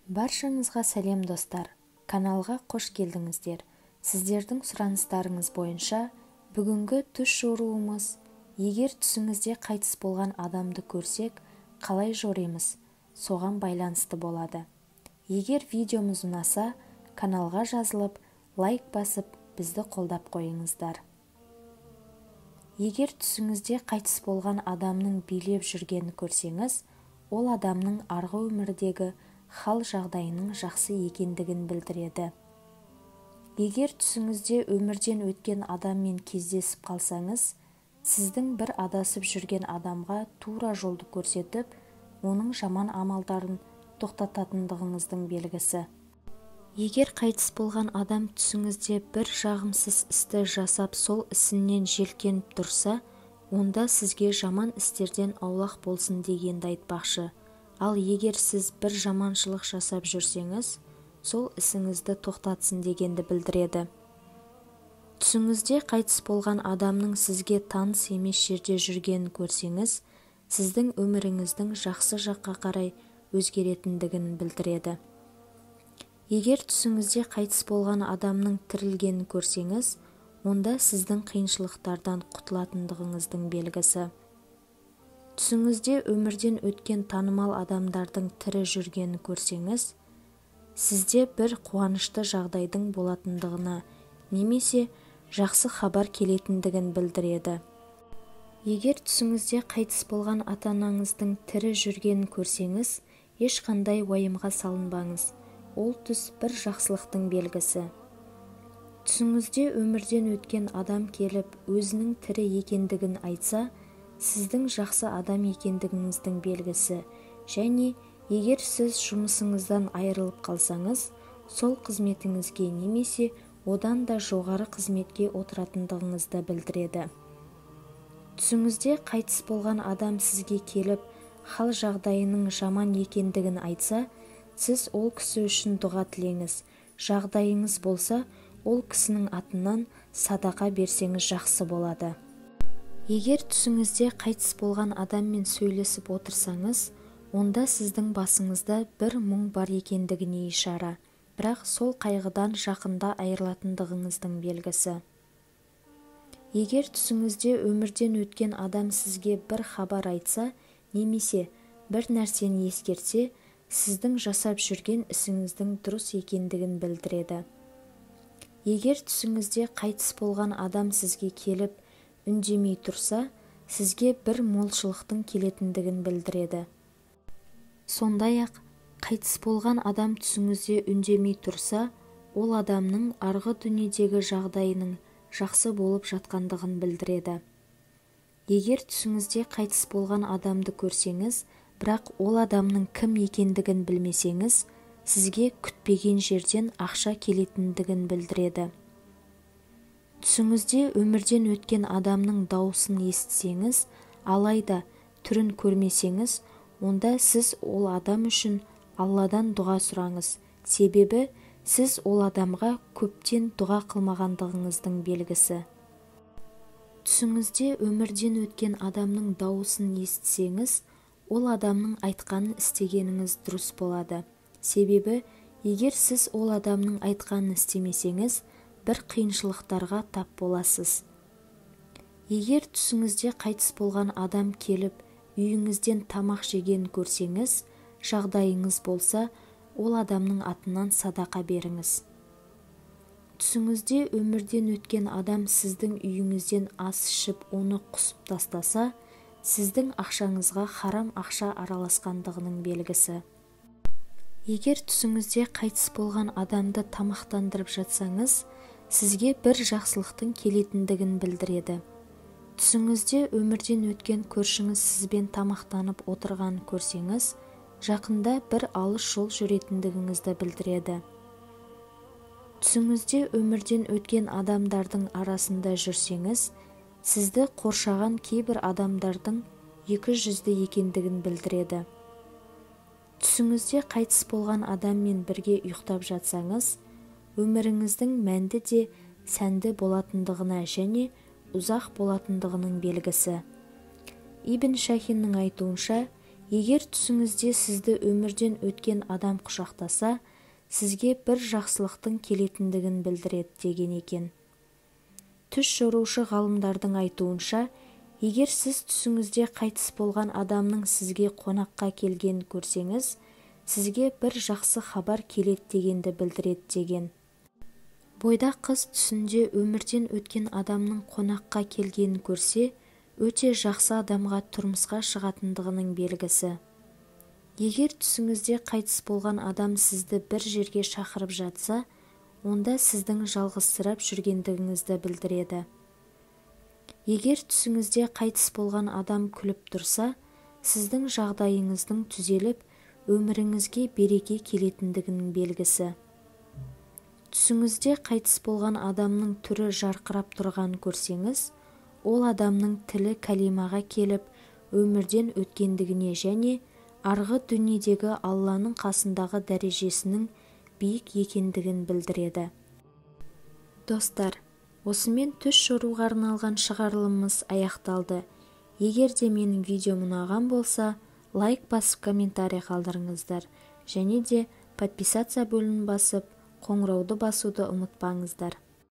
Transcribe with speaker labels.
Speaker 1: Баршаңызға сәлем достар, каналға қош келдіңіздер. Сіздердің сұраныстарыңыз бойынша бүгінгі түс жоруымыз: егер түсіңізде қайтыс болған адамды көрсек, қалай жоримыз? Соған байланысты болады. Егер видеомыз ұнаса, каналға жазылып, лайк басып, бізді қолдап қойыңыздар. Егер түсіңізде қайтыс болған адамның билеп жүргенін көрсеңіз, ол адамның арғы өмірдегі хал жағдайының жақсы екендігін білдіреді. Егер түсіңізде өмірден өткен адаммен кездесіп қалсаңыз, сіздің бір адасып жүрген адамға тура жолды көрсетіп, оның жаман амалдарын тоқтататындығыңыздың белгісі. Егер қайтыс болған адам түсіңізде бір жағымсыз істі жасап, сол ісінен желкеніп тұрса, онда сізге жаман істерден аулақ болсын дегенді айтпақшы. Ал егер сіз бір жаманшылық жасап жүрсеңіз, сол ісіңізді тоқтатсын дегенді білдіреді. Түсіңізде қайтыс болған адамның сізге таныс емес жерде жүргенін көрсеңіз, сіздің өміріңіздің жақсы жаққа қарай өзгеретіндігін білдіреді. Егер түсіңізде қайтыс болған адамның тірілгенін көрсеңіз, онда сіздің қиыншылықтардан құтылатындығыңыздың белгісі. Түсіңізде өмірден өткен танымал адамдардың тірі жүргенін көрсеңіз, сізде бір қуанышты жағдайдың болатындығына немесе жақсы хабар келетіндігін білдіреді. Егер түсіңізде қайтыс болған ата-анаңыздың тірі жүргенін көрсеңіз, ешқандай уайымға салынбаңыз. Ол түс бір жақсылықтың белгісі. Түсіңізде өмірден өткен адам келіп, өзінің тірі екендігін айтса, сіздің жақсы адам екендігіңіздің белгісі. Және егер сіз жұмысыңыздан айырылып қалсаңыз, сол қызметіңізге немесе одан да жоғары қызметке отыратындығыңызды білдіреді. Түсіңізде қайтыс болған адам сізге келіп, хал жағдайының жаман екендігін айтса, сіз ол кісі үшін дұға тілеңіз. Жағдайыңыз болса, ол кісінің атынан садақа берсеңіз жақсы болады. Егер түсіңізде қайтыс болған адаммен сөйлесіп отырсаңыз, онда сіздің басыңызда бір мұң бар екендігіне ишара, бірақ сол қайғыдан жақында айырылатындығыңыздың белгісі. Егер түсіңізде өмірден өткен адам сізге бір хабар айтса, немесе бір нәрсені ескертсе, сіздің жасап жүрген ісіңіздің дұрыс екендігін білдіреді. Егер түсіңізде қайтыс болған адам сізге келіп, үндемей тұрса, сізге бір молшылықтың келетіндігін білдіреді. Сондай-ақ, қайтыс болған адам түсіңізде үндемей тұрса, ол адамның арғы дүниедегі жағдайының жақсы болып жатқандығын білдіреді. Егер түсіңізде қайтыс болған адамды көрсеңіз, бірақ ол адамның кім екендігін білмесеңіз, сізге күтпеген жерден ақша келетіндігін білдіреді. Түсіңізде өмірден өткен адамның дауысын естісеңіз, алайда түрін көрмесеңіз, онда сіз ол адам үшін Алладан дұға сұраңыз. Себебі сіз ол адамға көптен дұға қылмағандығыңыздың белгісі. Түсіңізде өмірден өткен адамның дауысын естісеңіз, ол адамның айтқанын істегеніңіз дұрыс болады. Себебі егер сіз ол адамның айтқанын істемесеңіз, бір қиыншылықтарға тап боласыз. Егер түсіңізде қайтыс болған адам келіп, үйіңізден тамақ жегенін көрсеңіз, жағдайыңыз болса, ол адамның атынан садақа беріңіз. Түсіңізде өмірден өткен адам сіздің үйіңізден ас ішіп, оны құсып тастаса, сіздің ақшаңызға харам ақша араласқандығының белгісі. Егер түсіңізде қайтыс болған адамды тамақтандырып жатсаңыз, сізге бір жақсылықтың келетіндігін білдіреді. Түсіңізде өмірден өткен көршіңіз сізбен тамақтанып отырғанын көрсеңіз, жақында бір алыс жол жүретіндігіңізді білдіреді. Түсіңізде өмірден өткен адамдардың арасында жүрсеңіз, сізді қоршаған кейбір адамдардың екі жүзді екендігін білдіреді. Түсіңізде қайтыс болған адаммен бірге ұйықтап жатсаңыз, өміріңіздің мәнді де сәнді болатындығына және ұзақ болатындығының белгісі. Ибн Шахиннің айтуынша, Егер түсіңізде сізді өмірден өткен адам құшақтаса, сізге бір жақсылықтың келетіндігін білдіреді деген екен. Түс жорушы ғалымдардың айтуынша, егер сіз түсіңізде қайтыс болған адамның сізге қонаққа келгенін көрсеңіз, сізге бір жақсы хабар келеді дегенді білдіреді деген. Бойда қыз түсінде өмірден өткен адамның қонаққа келгенін көрсе, өте жақсы адамға тұрмысқа шығатындығының белгісі. Егер түсіңізде қайтыс болған адам сізді бір жерге шақырып жатса, онда сіздің жалғызсырап жүргендігіңізді білдіреді. Егер түсіңізде қайтыс болған адам күліп тұрса, сіздің жағдайыңыздың түзеліп, өміріңізге береке келетіндігінің белгісі. Түсіңізде қайтыс болған адамның түрі жарқырап тұрғанын көрсеңіз, ол адамның тілі кәлимаға келіп, өмірден өткендігіне және арғы дүниедегі Алланың қасындағы дәрежесінің биік екендігін білдіреді. Достар, осымен түс жоруға арналған шығарылымымыз аяқталды. Егер де менің видеом ұнаған болса, лайк басып комментарий қалдырыңыздар, және де подписаться бөлімін басып, қоңырауды басуды ұмытпаңыздар.